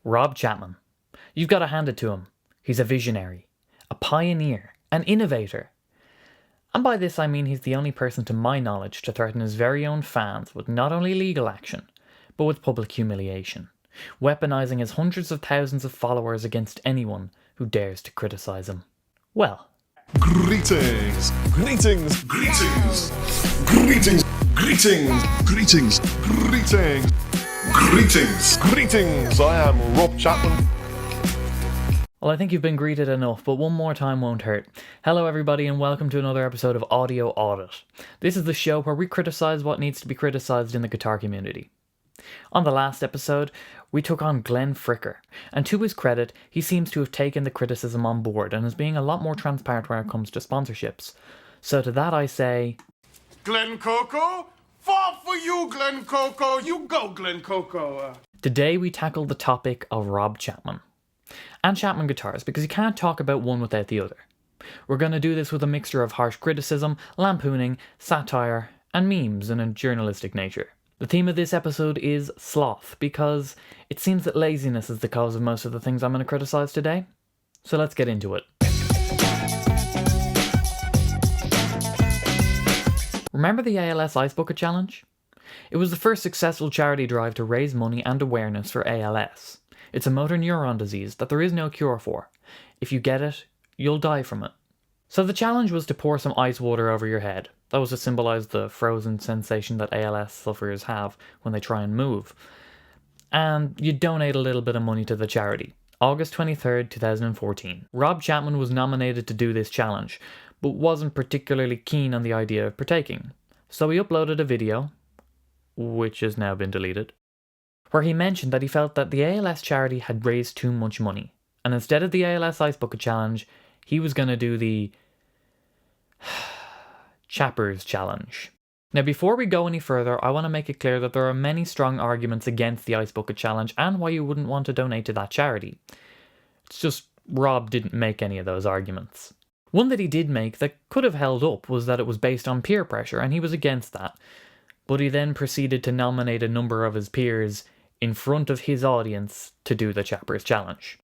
Rob Chapman. You've got to hand it to him. He's a visionary, a pioneer, an innovator. And by this I mean he's the only person to my knowledge to threaten his very own fans with not only legal action, but with public humiliation, weaponising his hundreds of thousands of followers against anyone who dares to criticise him. Well, Greetings, greetings, greetings, greetings, greetings, greetings, greetings, greetings, greetings. I am Rob Chapman. well, I think you've been greeted enough, but one more time won't hurt. Hello everybody and welcome to another episode of Audio Audit. This is the show where we criticise what needs to be criticised in the guitar community. On the last episode, we took on Glenn Fricker, and to his credit, he seems to have taken the criticism on board and is being a lot more transparent when it comes to sponsorships. So to that I say, Glen Coco? Fall for you, Glen Coco. You go, Glen Coco. today we tackle the topic of Rob Chapman. And Chapman Guitars, because you can't talk about one without the other. We're going to do this with a mixture of harsh criticism, lampooning, satire, and memes in a journalistic nature. The theme of this episode is sloth, because it seems that laziness is the cause of most of the things I'm going to criticise today. So let's get into it. Remember the ALS Ice Bucket Challenge? It was the first successful charity drive to raise money and awareness for ALS. It's a motor neuron disease that there is no cure for. If you get it, you'll die from it. So the challenge was to pour some ice water over your head. That was to symbolise the frozen sensation that ALS sufferers have when they try and move. And you donate a little bit of money to the charity. August 23rd, 2014. Rob Chapman was nominated to do this challenge, but wasn't particularly keen on the idea of partaking. So he uploaded a video, which has now been deleted, where he mentioned that he felt that the ALS charity had raised too much money. And instead of the ALS Ice Bucket Challenge, he was going to do the Chappers Challenge. Now before we go any further, I want to make it clear that there are many strong arguments against the Ice Bucket Challenge and why you wouldn't want to donate to that charity. It's just Rob didn't make any of those arguments. One that he did make that could have held up was that it was based on peer pressure, and he was against that. But he then proceeded to nominate a number of his peers in front of his audience to do the Chappers Challenge.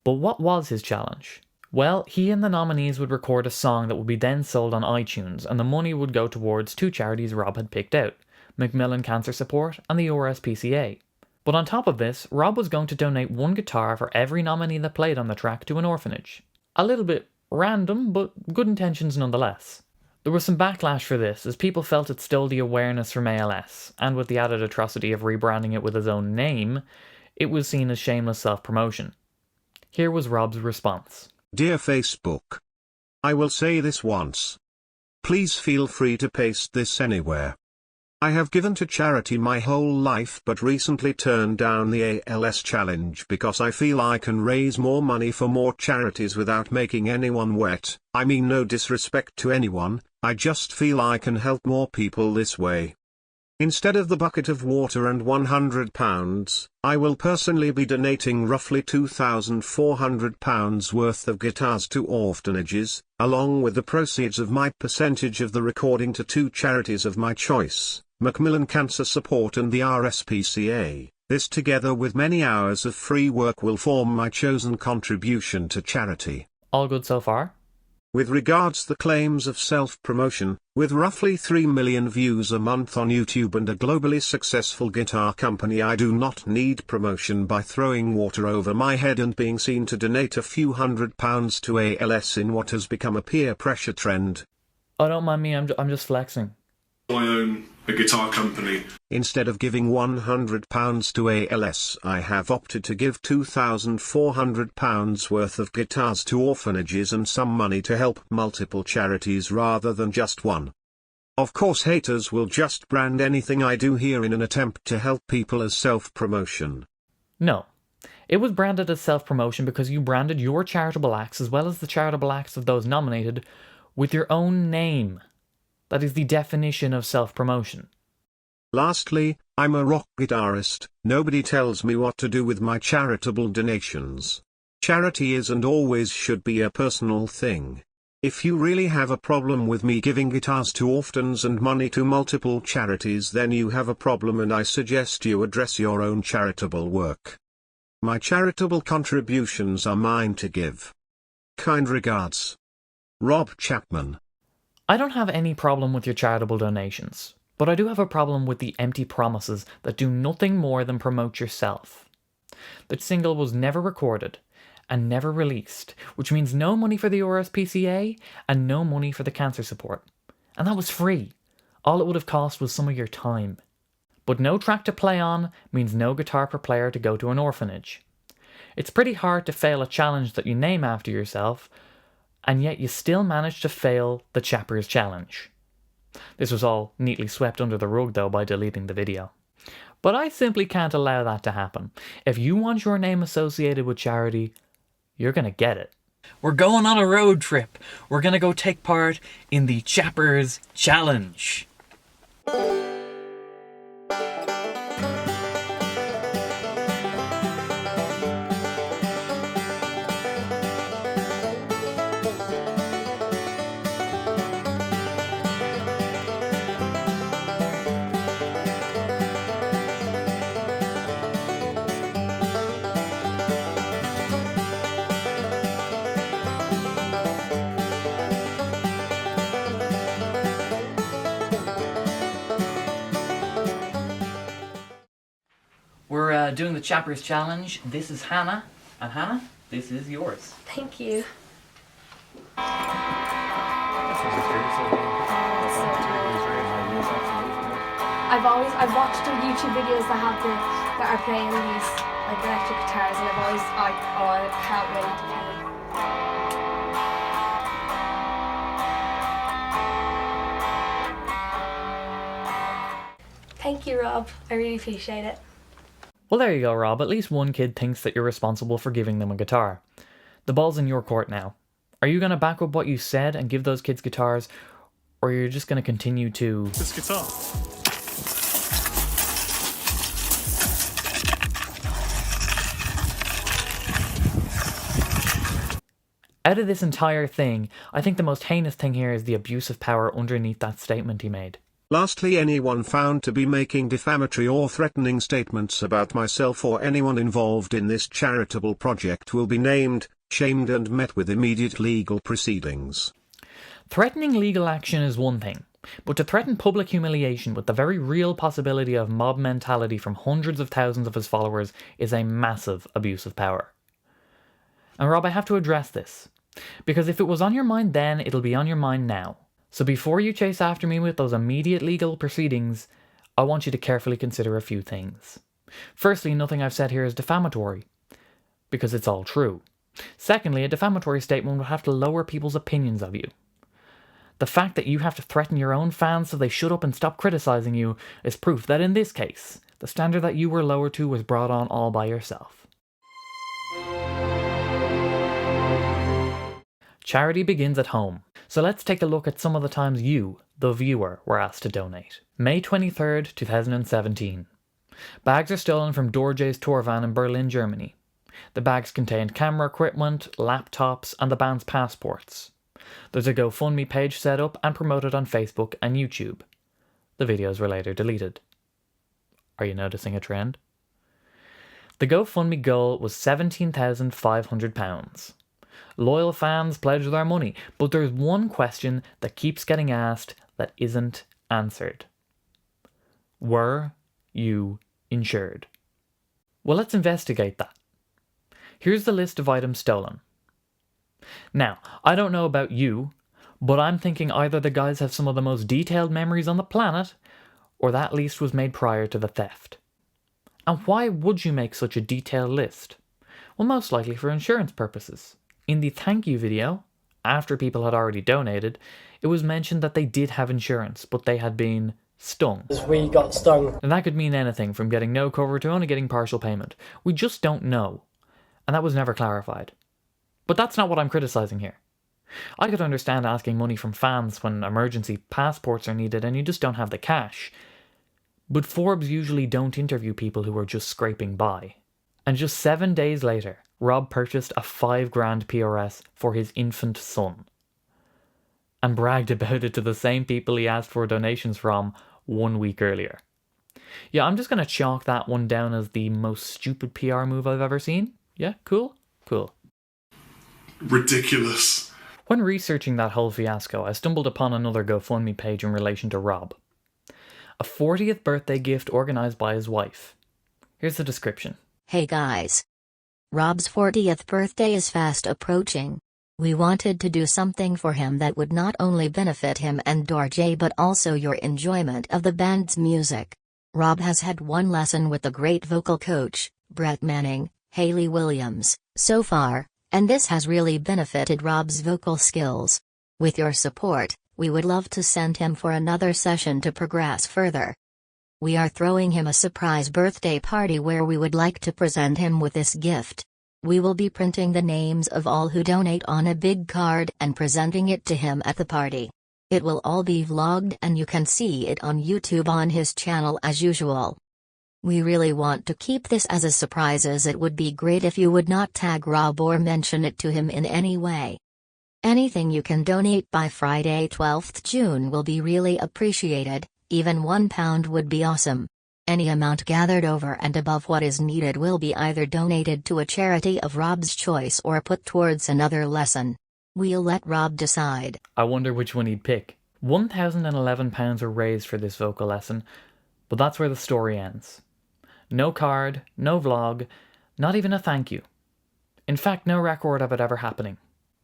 But what was his challenge? Well, he and the nominees would record a song that would be then sold on iTunes, and the money would go towards two charities Rob had picked out, Macmillan Cancer Support and the RSPCA. But on top of this, Rob was going to donate one guitar for every nominee that played on the track to an orphanage. A little bit random, but good intentions nonetheless. There was some backlash for this, as people felt it stole the awareness from ALS, and with the added atrocity of rebranding it with his own name, it was seen as shameless self-promotion. Here was Rob's response. Dear Facebook, I will say this once. Please feel free to paste this anywhere. I have given to charity my whole life but recently turned down the ALS challenge because I feel I can raise more money for more charities without making anyone wet. I mean no disrespect to anyone, I just feel I can help more people this way. Instead of the bucket of water and £100, I will personally be donating roughly £2,400 worth of guitars to orphanages, along with the proceeds of my percentage of the recording to two charities of my choice, Macmillan Cancer Support and the RSPCA. This together with many hours of free work will form my chosen contribution to charity. All good so far? With regards the claims of self-promotion, with roughly 3 million views a month on YouTube and a globally successful guitar company, I do not need promotion by throwing water over my head and being seen to donate a few £100 to ALS in what has become a peer pressure trend. Oh, don't mind me, I'm just flexing. I own a guitar company. Instead of giving £100 to ALS, I have opted to give £2,400 worth of guitars to orphanages and some money to help multiple charities rather than just one. Of course haters will just brand anything I do here in an attempt to help people as self-promotion. No. It was branded as self-promotion because you branded your charitable acts as well as the charitable acts of those nominated with your own name. That is the definition of self-promotion. Lastly, I'm a rock guitarist, nobody tells me what to do with my charitable donations. Charity is and always should be a personal thing. If you really have a problem with me giving guitars to orphans and money to multiple charities, then you have a problem, and I suggest you address your own charitable work. My charitable contributions are mine to give. Kind regards, Rob Chapman. I don't have any problem with your charitable donations, but I do have a problem with the empty promises that do nothing more than promote yourself. The single was never recorded and never released, which means no money for the RSPCA and no money for the cancer support. And that was free. All it would have cost was some of your time. But no track to play on means no guitar per player to go to an orphanage. It's pretty hard to fail a challenge that you name after yourself, and yet you still managed to fail the Chappers Challenge. This was all neatly swept under the rug though by deleting the video. But I simply can't allow that to happen. If you want your name associated with charity, you're gonna get it. We're going on a road trip. We're gonna go take part in the Chappers Challenge. We're doing the Chappers Challenge. This is Hannah. And Hannah, this is yours. Thank you. I've watched the YouTube videos that are playing these like electric guitars, and I can't wait to play them. Thank you, Rob. I really appreciate it. Well, there you go, Rob. At least one kid thinks that you're responsible for giving them a guitar. The ball's in your court now. Are you going to back up what you said and give those kids guitars, or you're just going to continue to... This guitar. Out of this entire thing, I think the most heinous thing here is the abuse of power underneath that statement he made. Lastly, anyone found to be making defamatory or threatening statements about myself or anyone involved in this charitable project will be named, shamed and met with immediate legal proceedings. Threatening legal action is one thing, but to threaten public humiliation with the very real possibility of mob mentality from hundreds of thousands of his followers is a massive abuse of power. And Rob, I have to address this, because if it was on your mind then, it'll be on your mind now. So before you chase after me with those immediate legal proceedings, I want you to carefully consider a few things. Firstly, nothing I've said here is defamatory, because it's all true. Secondly, a defamatory statement would have to lower people's opinions of you. The fact that you have to threaten your own fans so they shut up and stop criticizing you is proof that in this case, the standard that you were lowered to was brought on all by yourself. Charity begins at home. So let's take a look at some of the times you, the viewer, were asked to donate. May 23rd, 2017. Bags are stolen from Dorje's tour van in Berlin, Germany. The bags contained camera equipment, laptops, and the band's passports. There's a GoFundMe page set up and promoted on Facebook and YouTube. The videos were later deleted. Are you noticing a trend? The GoFundMe goal was £17,500. Loyal fans pledge their money, but there's one question that keeps getting asked that isn't answered. Were you insured? Well, let's investigate that. Here's the list of items stolen. Now, I don't know about you, but I'm thinking either the guys have some of the most detailed memories on the planet, or that list was made prior to the theft. And why would you make such a detailed list? Well, most likely for insurance purposes. In the thank you video, after people had already donated, it was mentioned that they did have insurance, but they had been stung. We got stung. And that could mean anything from getting no cover to only getting partial payment. We just don't know. And that was never clarified. But that's not what I'm criticising here. I could understand asking money from fans when emergency passports are needed and you just don't have the cash. But Forbes usually don't interview people who are just scraping by. And just 7 days later, Rob purchased a $5,000 PRS for his infant son. and bragged about it to the same people he asked for donations from 1 week earlier. Yeah, I'm just going to chalk that one down as the most stupid PR move I've ever seen. Yeah, cool? Cool. Ridiculous. When researching that whole fiasco, I stumbled upon another GoFundMe page in relation to Rob. A 40th birthday gift organised by his wife. Here's the description. Hey guys. Rob's 40th birthday is fast approaching. We wanted to do something for him that would not only benefit him and Dorje but also your enjoyment of the band's music. Rob has had one lesson with the great vocal coach, Brett Manning, Hayley Williams, so far, and this has really benefited Rob's vocal skills. With your support, we would love to send him for another session to progress further. We are throwing him a surprise birthday party where we would like to present him with this gift. We will be printing the names of all who donate on a big card and presenting it to him at the party. It will all be vlogged and you can see it on YouTube on his channel as usual. We really want to keep this as a surprise, as it would be great if you would not tag Rob or mention it to him in any way. Anything you can donate by Friday 12th June will be really appreciated, even £1 would be awesome. Any amount gathered over and above what is needed will be either donated to a charity of Rob's choice or put towards another lesson. We'll let Rob decide. I wonder which one he'd pick. £1,011 were raised for this vocal lesson, but that's where the story ends. No card, no vlog, not even a thank you. In fact, no record of it ever happening.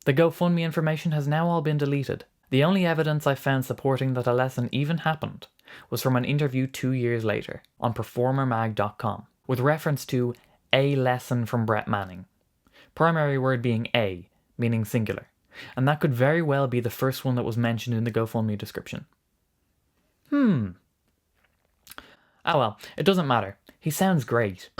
The GoFundMe information has now all been deleted. The only evidence I found supporting that a lesson even happened was from an interview 2 years later on performermag.com with reference to a lesson from Brett Manning. Primary word being a, meaning singular, and that could very well be the first one that was mentioned in the GoFundMe description. Oh well, it doesn't matter. He sounds great.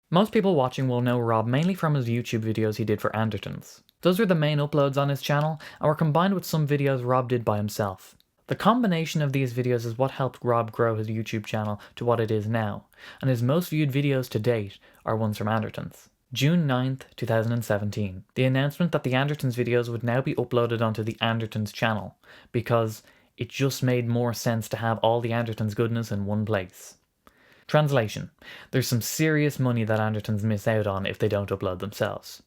Most people watching will know Rob mainly from his YouTube videos he did for Andertons. Those were the main uploads on his channel and were combined with some videos Rob did by himself. The combination of these videos is what helped Rob grow his YouTube channel to what it is now, and his most viewed videos to date are ones from Andertons. June 9th, 2017. The announcement that the Andertons videos would now be uploaded onto the Andertons channel, because it just made more sense to have all the Andertons goodness in one place. Translation: there's some serious money that Andertons miss out on if they don't upload themselves.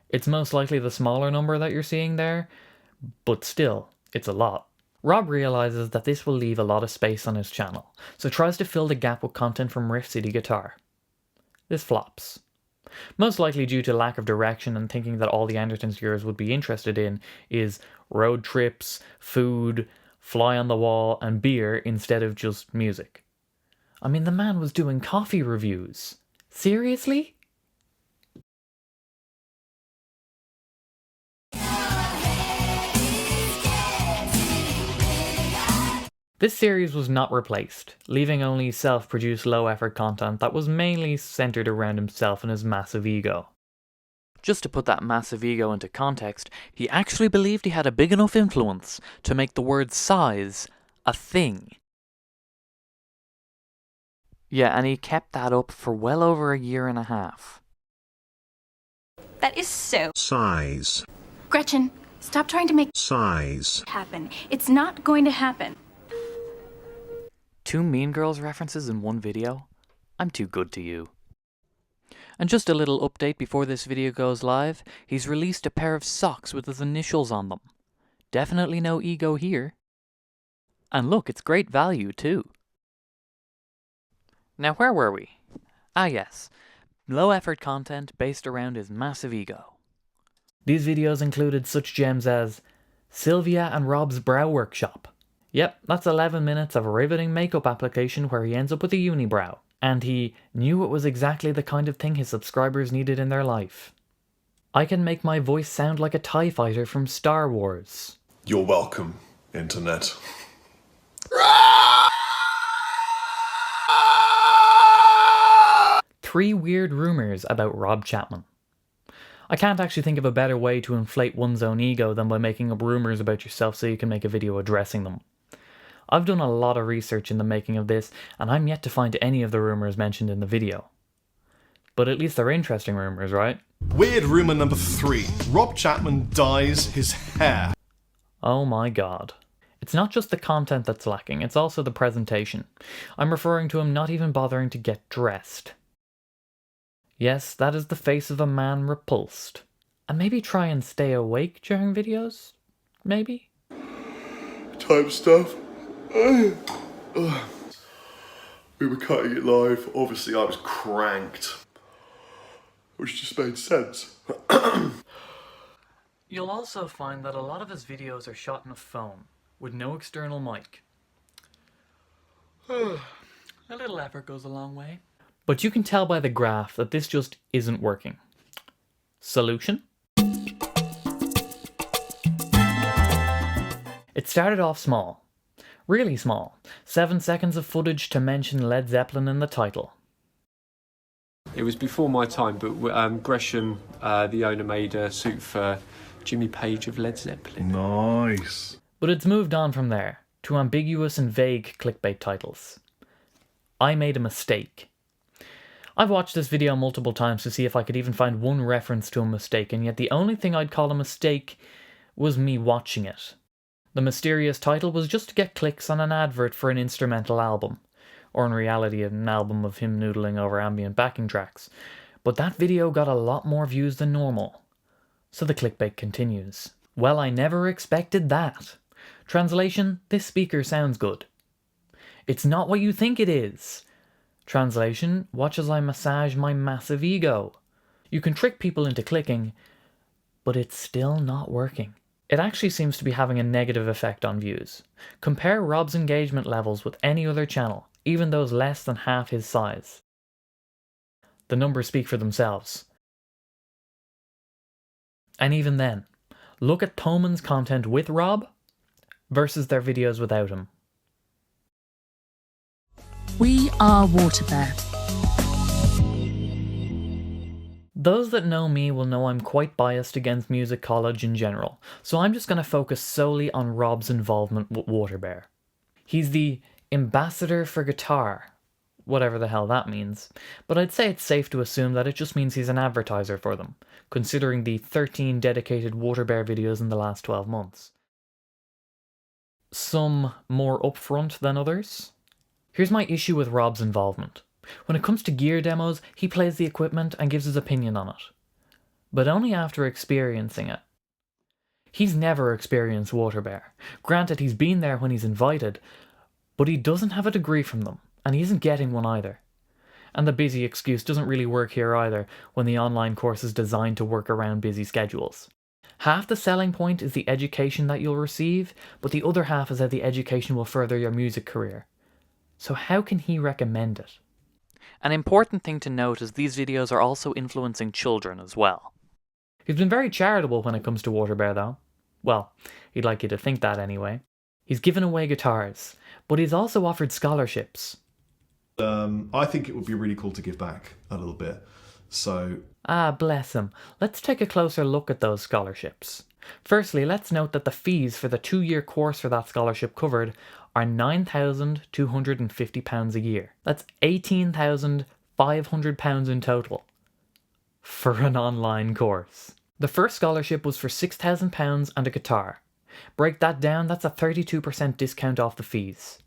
It's most likely the smaller number that you're seeing there, but still, it's a lot. Rob realises that this will leave a lot of space on his channel, so tries to fill the gap with content from Riff City Guitar. This flops. Most likely due to lack of direction and thinking that all the Andertons viewers would be interested in is road trips, food, fly on the wall, and beer instead of just music. I mean, the man was doing coffee reviews. Seriously? This series was not replaced, leaving only self-produced low-effort content that was mainly centered around himself and his massive ego. Just to put that massive ego into context, he actually believed he had a big enough influence to make the word size a thing. Yeah, and he kept that up for well over a year and a half. That is so... Size. Gretchen, stop trying to make Size. happen. It's not going to happen. 2 Mean Girls references in one video? I'm too good to you. And just a little update before this video goes live, he's released a pair of socks with his initials on them. Definitely no ego here. And look, it's great value too. Now where were we? Ah yes, low effort content based around his massive ego. These videos included such gems as Sylvia and Rob's brow workshop. Yep, that's 11 minutes of a riveting makeup application where he ends up with a unibrow. And he knew it was exactly the kind of thing his subscribers needed in their life. I can make my voice sound like a TIE fighter from Star Wars. You're welcome, Internet. 3 weird rumours about Rob Chapman. I can't actually think of a better way to inflate one's own ego than by making up rumours about yourself so you can make a video addressing them. I've done a lot of research in the making of this, and I'm yet to find any of the rumours mentioned in the video. But at least they're interesting rumours, right? Weird rumour number 3. Rob Chapman dyes his hair. Oh my god. It's not just the content that's lacking, it's also the presentation. I'm referring to him not even bothering to get dressed. Yes, that is the face of a man repulsed. And maybe try and stay awake during videos? Maybe? Type stuff. We were cutting it live. Obviously I was cranked. Which just made sense. You'll also find that a lot of his videos are shot on a phone, with no external mic. A little effort goes a long way. But you can tell by the graph that this just isn't working. Solution? It started off small. Really small. 7 seconds of footage to mention Led Zeppelin in the title. It was before my time, but Gresham, the owner, made a suit for Jimmy Page of Led Zeppelin. Nice. But it's moved on from there to ambiguous and vague clickbait titles. I made a mistake. I've watched this video multiple times to see if I could even find one reference to a mistake, and yet the only thing I'd call a mistake was me watching it. The mysterious title was just to get clicks on an advert for an instrumental album, or in reality an album of him noodling over ambient backing tracks. But that video got a lot more views than normal. So the clickbait continues. Well, I never expected that. Translation, this speaker sounds good. It's not what you think it is. Translation, watch as I massage my massive ego. You can trick people into clicking, but it's still not working. It actually seems to be having a negative effect on views. Compare Rob's engagement levels with any other channel, even those less than half his size. The numbers speak for themselves. And even then, look at Thoman's content with Rob versus their videos without him. We are Waterbear. Those that know me will know I'm quite biased against music college in general, so I'm just going to focus solely on Rob's involvement with Waterbear. He's the ambassador for guitar, whatever the hell that means, but I'd say it's safe to assume that it just means he's an advertiser for them, considering the 13 dedicated Waterbear videos in the last 12 months. Some more upfront than others. Here's my issue with Rob's involvement. When it comes to gear demos, he plays the equipment and gives his opinion on it. But only after experiencing it. He's never experienced Waterbear. Granted, he's been there when he's invited, but he doesn't have a degree from them, and he isn't getting one either. And the busy excuse doesn't really work here either, when the online course is designed to work around busy schedules. Half the selling point is the education that you'll receive, but the other half is how the education will further your music career. So how can he recommend it? An important thing to note is these videos are also influencing children as well. He's been very charitable when it comes to Waterbear though. Well, he'd like you to think that anyway. He's given away guitars, but he's also offered scholarships. I think it would be really cool to give back a little bit. So... Ah, bless him. Let's take a closer look at those scholarships. Firstly, let's note that the fees for the 2-year course for that scholarship covered are £9,250 a year. That's £18,500 in total for an online course. The first scholarship was for £6,000 and a guitar. Break that down, that's a 32% discount off the fees.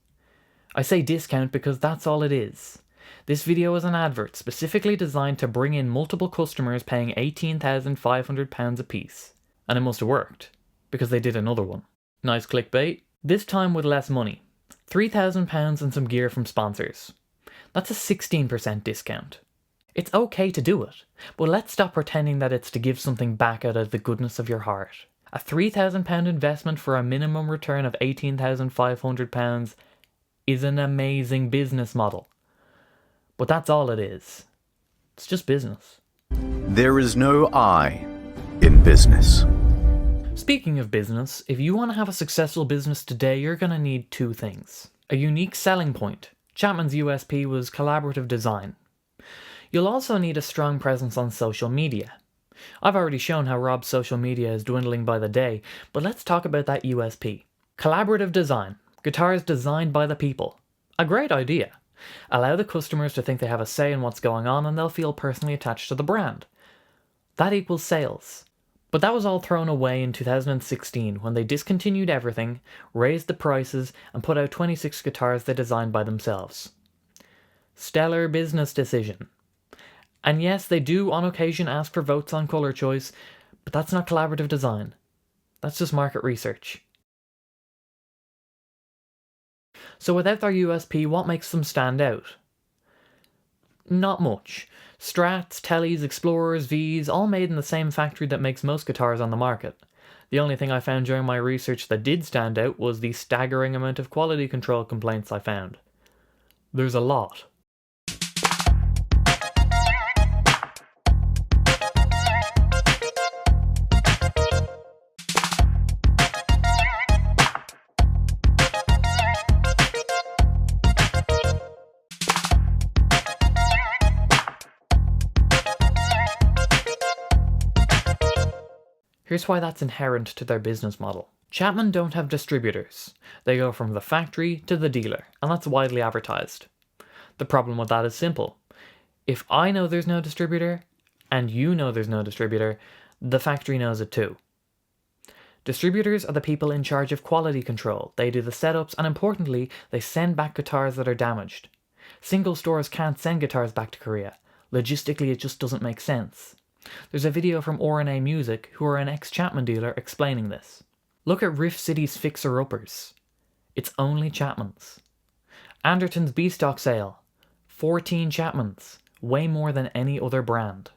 I say discount because that's all it is. This video is an advert specifically designed to bring in multiple customers paying £18,500 a piece. And it must have worked, because they did another one. Nice clickbait. This time with less money. £3,000 and some gear from sponsors. That's a 16% discount. It's okay to do it, but let's stop pretending that it's to give something back out of the goodness of your heart. A £3,000 investment for a minimum return of £18,500 is an amazing business model. But that's all it is. It's just business. There is no I in business. Speaking of business, if you want to have a successful business today, you're going to need 2 things. A unique selling point. Chapman's USP was collaborative design. You'll also need a strong presence on social media. I've already shown how Rob's social media is dwindling by the day, but let's talk about that USP. Collaborative design. Guitars designed by the people. A great idea. Allow the customers to think they have a say in what's going on and they'll feel personally attached to the brand. That equals sales. But that was all thrown away in 2016 when they discontinued everything, raised the prices, and put out 26 guitars they designed by themselves. Stellar business decision. And yes, they do on occasion ask for votes on colour choice, but that's not collaborative design. That's just market research. So without their USP, what makes them stand out? Not much. Strats, Tellys, Explorers, Vs, all made in the same factory that makes most guitars on the market. The only thing I found during my research that did stand out was the staggering amount of quality control complaints I found. There's a lot. Here's why that's inherent to their business model. Chapman don't have distributors. They go from the factory to the dealer, and that's widely advertised. The problem with that is simple. If I know there's no distributor, and you know there's no distributor, the factory knows it too. Distributors are the people in charge of quality control. They do the setups, and importantly, they send back guitars that are damaged. Single stores can't send guitars back to Korea. Logistically, it just doesn't make sense. There's a video from R&A Music, who are an ex-Chapman dealer, explaining this. Look at Riff City's fixer-uppers. It's only Chapmans. Anderton's B-Stock sale. 14 Chapmans. Way more than any other brand.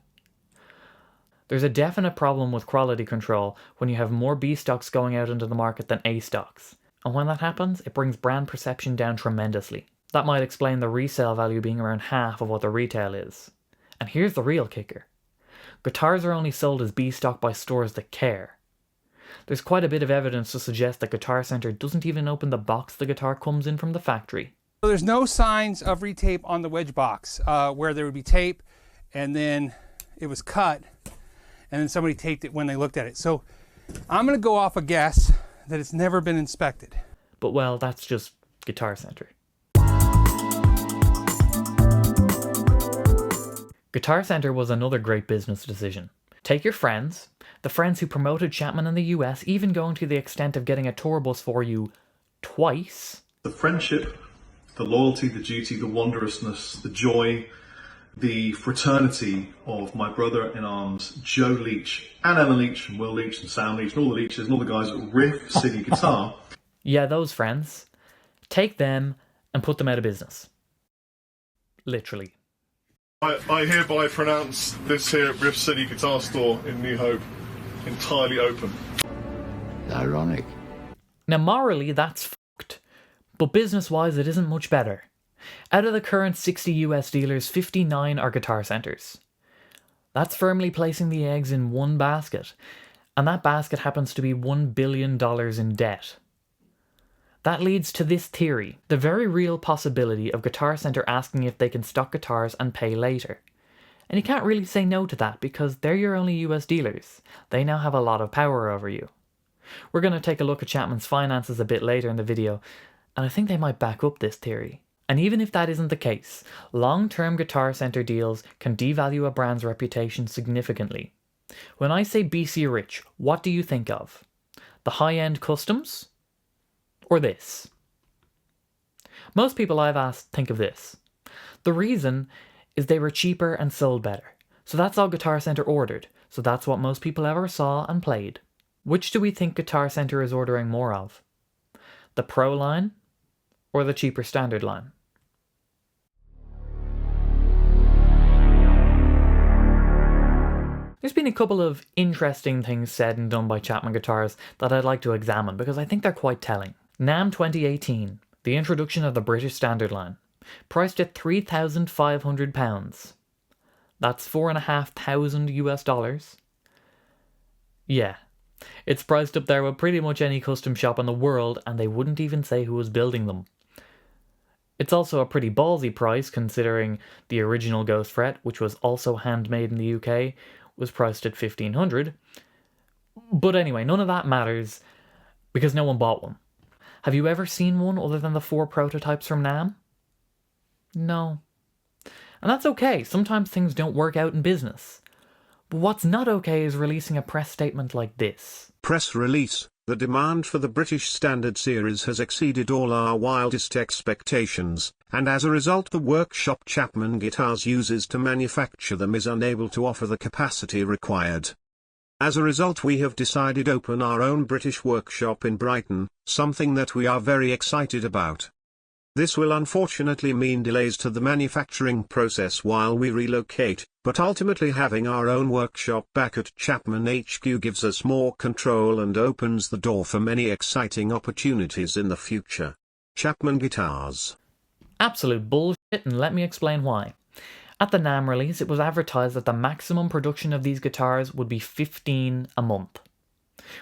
There's a definite problem with quality control when you have more B-Stocks going out into the market than A-Stocks. And when that happens, it brings brand perception down tremendously. That might explain the resale value being around half of what the retail is. And here's the real kicker. Guitars are only sold as B-stock by stores that care. There's quite a bit of evidence to suggest that Guitar Center doesn't even open the box the guitar comes in from the factory. So there's no signs of retape on the wedge box, where there would be tape and then it was cut and then somebody taped it when they looked at it. So I'm going to go off a guess that it's never been inspected. But well, that's just Guitar Center. Guitar Center was another great business decision. Take your friends, the friends who promoted Chapman in the US, even going to the extent of getting a tour bus for you twice. The friendship, the loyalty, the duty, the wondrousness, the joy, the fraternity of my brother-in-arms, Joe Leach, and Emma Leach, and Will Leach, and Sam Leach, and all the Leaches, and all the guys at Riff City Guitar. Yeah, those friends. Take them and put them out of business. Literally. I hereby pronounce this here Riff City Guitar Store in New Hope entirely open. Ironic. Now morally that's fucked, but business-wise it isn't much better. Out of the current 60 US dealers, 59 are Guitar Centers. That's firmly placing the eggs in one basket, and that basket happens to be $1 billion in debt. That leads to this theory, the very real possibility of Guitar Center asking if they can stock guitars and pay later. And you can't really say no to that because they're your only US dealers. They now have a lot of power over you. We're going to take a look at Chapman's finances a bit later in the video, and I think they might back up this theory. And even if that isn't the case, long-term Guitar Center deals can devalue a brand's reputation significantly. When I say BC Rich, what do you think of? The high-end customs? Or this? Most people I've asked think of this. The reason is they were cheaper and sold better. So that's all Guitar Center ordered. So that's what most people ever saw and played. Which do we think Guitar Center is ordering more of? The Pro line or the cheaper standard line? There's been a couple of interesting things said and done by Chapman Guitars that I'd like to examine because I think they're quite telling. NAMM 2018, the introduction of the British Standard line, priced at £3,500. That's $4,500 US dollars. Yeah, it's priced up there with pretty much any custom shop in the world, and they wouldn't even say who was building them. It's also a pretty ballsy price considering the original Ghost Fret, which was also handmade in the UK, was priced at $1,500. But anyway, none of that matters because no one bought one. Have you ever seen one other than the 4 prototypes from NAMM? No. And that's okay, sometimes things don't work out in business. But what's not okay is releasing a press statement like this. Press release. The demand for the British Standard series has exceeded all our wildest expectations, and as a result the workshop Chapman Guitars uses to manufacture them is unable to offer the capacity required. As a result we have decided to open our own British workshop in Brighton, something that we are very excited about. This will unfortunately mean delays to the manufacturing process while we relocate, but ultimately having our own workshop back at Chapman HQ gives us more control and opens the door for many exciting opportunities in the future. Chapman Guitars. Absolute bullshit, and let me explain why. At the NAMM release, it was advertised that the maximum production of these guitars would be 15 a month.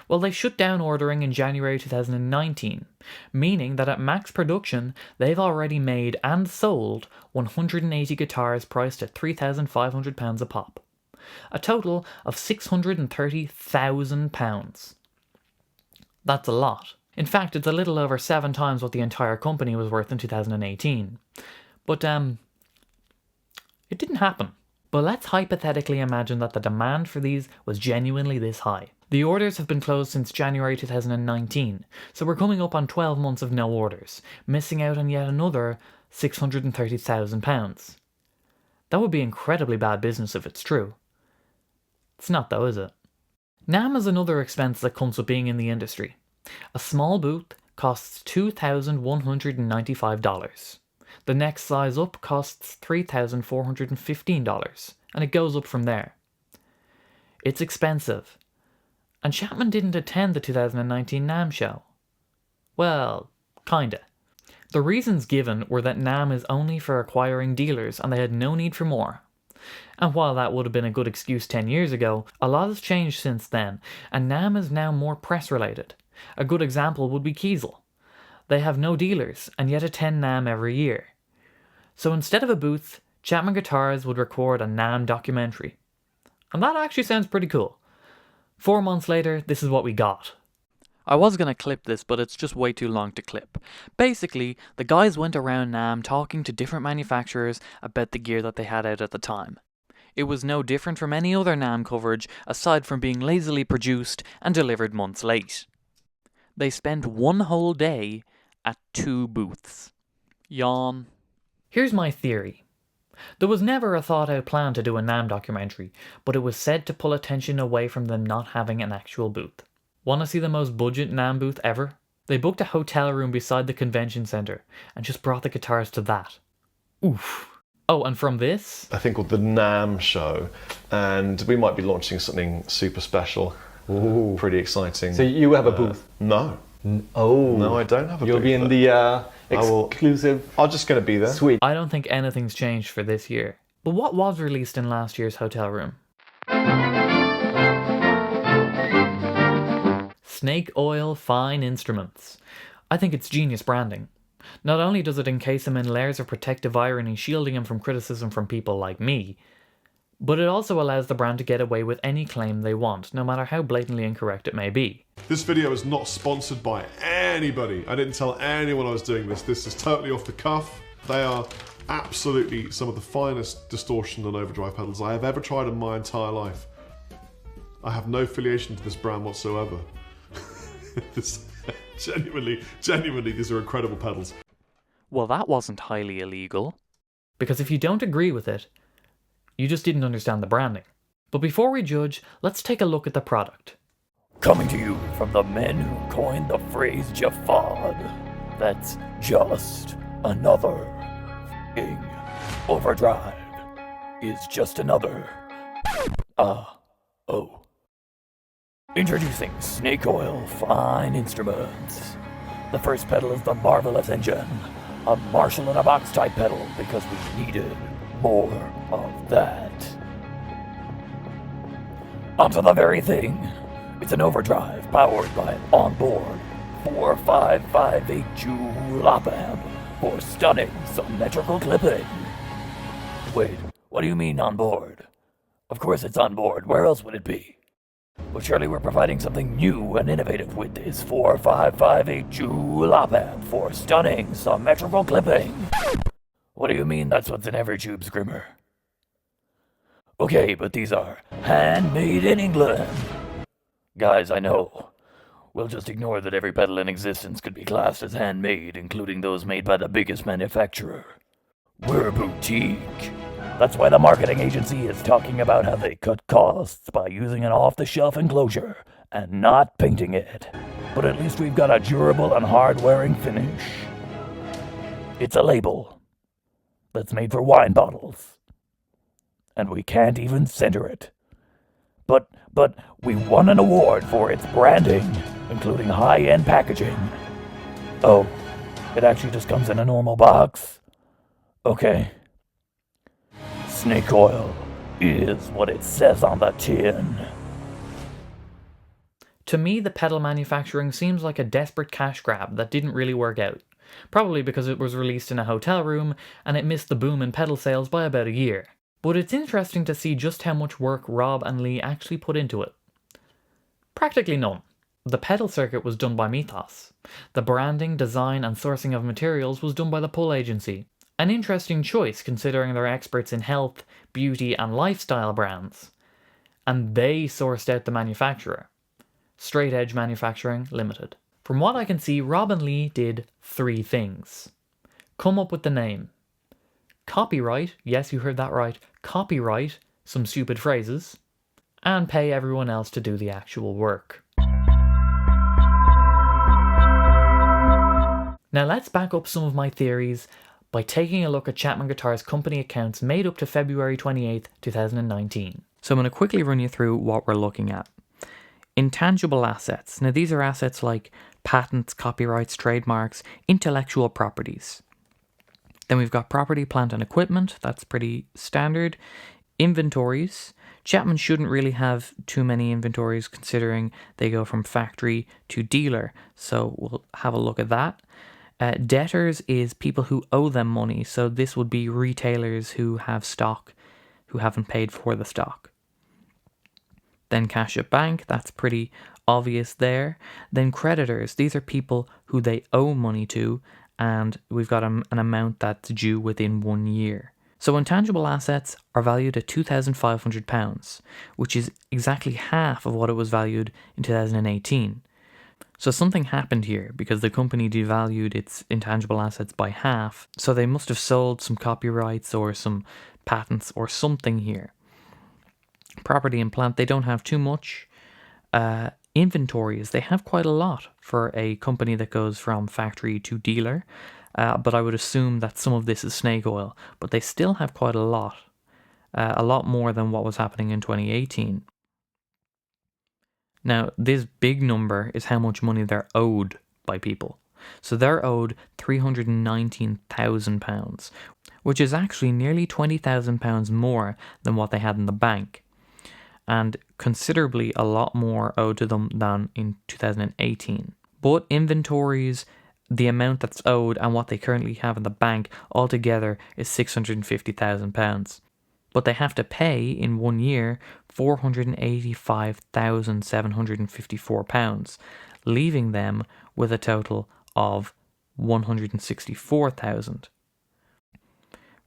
Well, they shut down ordering in January 2019, meaning that at max production, they've already made and sold 180 guitars priced at £3,500 a pop. A total of £630,000. That's a lot. In fact, it's a little over 7 times what the entire company was worth in 2018. But, it didn't happen. But let's hypothetically imagine that the demand for these was genuinely this high. The orders have been closed since January 2019, so we're coming up on 12 months of no orders, missing out on yet another £630,000. That would be incredibly bad business if it's true. It's not though, is it? NAMM is another expense that comes with being in the industry. A small booth costs $2,195. The next size up costs $3,415, and it goes up from there. It's expensive. And Chapman didn't attend the 2019 NAMM show. Well, kinda. The reasons given were that NAMM is only for acquiring dealers and they had no need for more. And while that would have been a good excuse 10 years ago, a lot has changed since then, and NAMM is now more press related. A good example would be Kiesel. They have no dealers and yet attend NAMM every year. So instead of a booth, Chapman Guitars would record a NAMM documentary. And that actually sounds pretty cool. 4 months later, this is what we got. I was going to clip this, but it's just way too long to clip. Basically, the guys went around NAMM talking to different manufacturers about the gear that they had out at the time. It was no different from any other NAMM coverage, aside from being lazily produced and delivered months late. They spent one whole day at 2 booths. Yawn. Here's my theory. There was never a thought-out plan to do a NAMM documentary, but it was said to pull attention away from them not having an actual booth. Want to see the most budget NAMM booth ever? They booked a hotel room beside the convention centre and just brought the guitars to that. Oof. Oh, and from this? I think called the NAMM show, and we might be launching something super special. Ooh. Pretty exciting. So you have a booth? No. Oh. No, I don't have a booth. You'll be in the exclusive I'm just going to be there. Suite. I don't think anything's changed for this year. But what was released in last year's hotel room? Snake Oil Fine Instruments. I think it's genius branding. Not only does it encase him in layers of protective irony shielding him from criticism from people like me, but it also allows the brand to get away with any claim they want, no matter how blatantly incorrect it may be. This video is not sponsored by anybody. I didn't tell anyone I was doing this. This is totally off the cuff. They are absolutely some of the finest distortion and overdrive pedals I have ever tried in my entire life. I have no affiliation to this brand whatsoever. Genuinely, these are incredible pedals. Well, that wasn't highly illegal. Because if you don't agree with it, you just didn't understand the branding. But before we judge, let's take a look at the product. Coming to you from the men who coined the phrase Jafad. That's just another f***ing overdrive. Is just another. Introducing Snake Oil Fine Instruments. The first pedal is the Marvelous Engine. A Marshall in a Box type pedal because we needed more of that. Onto the very thing. It's an overdrive powered by an onboard 4558 joule op amp for stunning symmetrical clipping. Wait, what do you mean on board? Of course it's on board, where else would it be? But surely we're providing something new and innovative with this 4558 joule op amp for stunning symmetrical clipping. What do you mean that's what's in every tube, Scrimmer? Okay, but these are handmade in England. Guys, I know. We'll just ignore that every pedal in existence could be classed as handmade, including those made by the biggest manufacturer. We're a boutique. That's why the marketing agency is talking about how they cut costs by using an off-the-shelf enclosure and not painting it. But at least we've got a durable and hard-wearing finish. It's a label that's made for wine bottles. And we can't even center it. But we won an award for its branding, including high-end packaging. Oh, it actually just comes in a normal box? Okay. Snake oil is what it says on the tin. To me, the pedal manufacturing seems like a desperate cash grab that didn't really work out. Probably because it was released in a hotel room and it missed the boom in pedal sales by about a year. But it's interesting to see just how much work Rob and Lee actually put into it. Practically none. The pedal circuit was done by Mythos. The branding, design and sourcing of materials was done by the Pull Agency. An interesting choice considering they're experts in health, beauty and lifestyle brands. And they sourced out the manufacturer. Straight Edge Manufacturing Limited. From what I can see, Rob and Lee did 3 things. Come up with the name. Copyright, yes you heard that right, copyright some stupid phrases. And pay everyone else to do the actual work. Now let's back up some of my theories by taking a look at Chapman Guitars company accounts made up to February 28th, 2019. So I'm going to quickly run you through what we're looking at. Intangible assets. Now these are assets like patents, copyrights, trademarks, intellectual properties. Then we've got property, plant and equipment. That's pretty standard. Inventories. Chapman shouldn't really have too many inventories considering they go from factory to dealer. So we'll have a look at that. Debtors is people who owe them money. So this would be retailers who have stock, who haven't paid for the stock. Then cash at bank, that's pretty obvious there. Then creditors, these are people who they owe money to, and we've got an amount that's due within 1 year. So intangible assets are valued at £2,500, which is exactly half of what it was valued in 2018. So something happened here because the company devalued its intangible assets by half, so they must have sold some copyrights or some patents or something here. Property and plant, they don't have too much. Inventories, they have quite a lot for a company that goes from factory to dealer. But I would assume that some of this is snake oil. But they still have quite a lot more than what was happening in 2018. Now, this big number is how much money they're owed by people. So they're owed £319,000, which is actually nearly £20,000 more than what they had in the bank. And considerably a lot more owed to them than in 2018. But inventories, the amount that's owed and what they currently have in the bank altogether is £650,000. But they have to pay in 1 year £485,754, leaving them with a total of £164,000.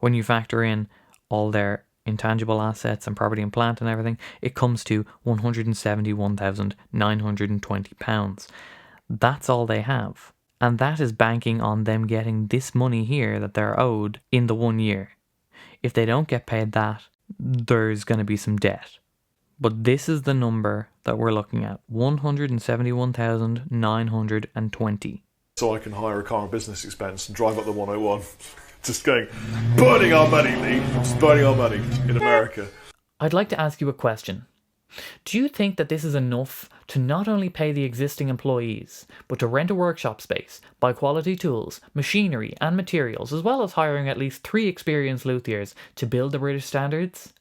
When you factor in all their intangible assets and property and plant and everything, it comes to £171,920. That's all they have. And that is banking on them getting this money here that they're owed in the 1 year. If they don't get paid that, there's going to be some debt. But this is the number that we're looking at, £171,920. So I can hire a car on business expense and drive up the 101. Just going, burning our money, Lee. Just burning our money in America. I'd like to ask you a question. Do you think that this is enough to not only pay the existing employees, but to rent a workshop space, buy quality tools, machinery and materials, as well as hiring at least 3 experienced luthiers to build the British standards?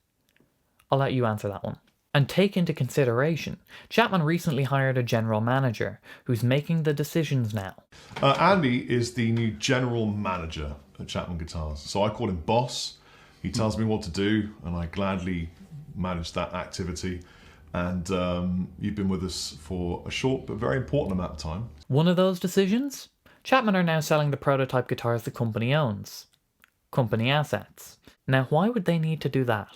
I'll let you answer that one. And take into consideration, Chapman recently hired a general manager who's making the decisions now. Andy is the new general manager at Chapman Guitars. So I call him boss. He tells me what to do, and I gladly manage that activity. And you've been with us for a short but very important amount of time. One of those decisions? Chapman are now selling the prototype guitars the company owns. company assets. Now, why would they need to do that?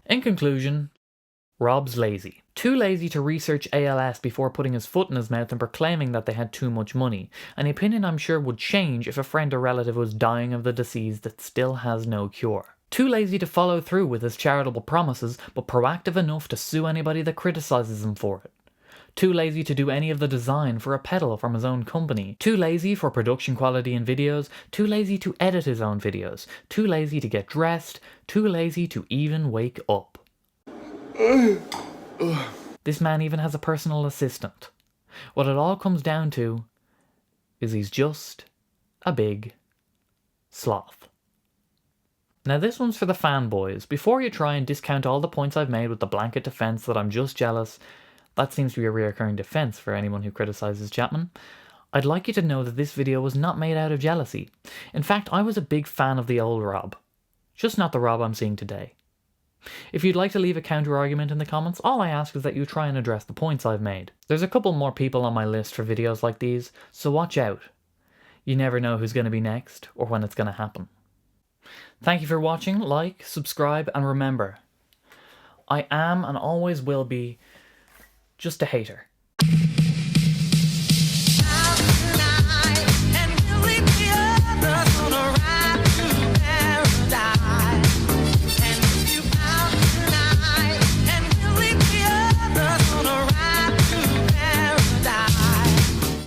In conclusion, Rob's lazy. Too lazy to research ALS before putting his foot in his mouth and proclaiming that they had too much money, an opinion I'm sure would change if a friend or relative was dying of the disease that still has no cure. Too lazy to follow through with his charitable promises, but proactive enough to sue anybody that criticises him for it. Too lazy to do any of the design for a pedal from his own company. Too lazy for production quality in videos. Too lazy to edit his own videos. Too lazy to get dressed. Too lazy to even wake up. This man even has a personal assistant. What it all comes down to is he's just a big sloth. Now this one's for the fanboys. Before you try and discount all the points I've made with the blanket defense that I'm just jealous, that seems to be a reoccurring defense for anyone who criticizes Chapman, I'd like you to know that this video was not made out of jealousy. In fact, I was a big fan of the old Rob. Just not the Rob I'm seeing today. If you'd like to leave a counter-argument in the comments, all I ask is that you try and address the points I've made. There's a couple more people on my list for videos like these, so watch out. You never know who's going to be next, or when it's going to happen. Thank you for watching, like, subscribe, and remember, I am and always will be just a hater.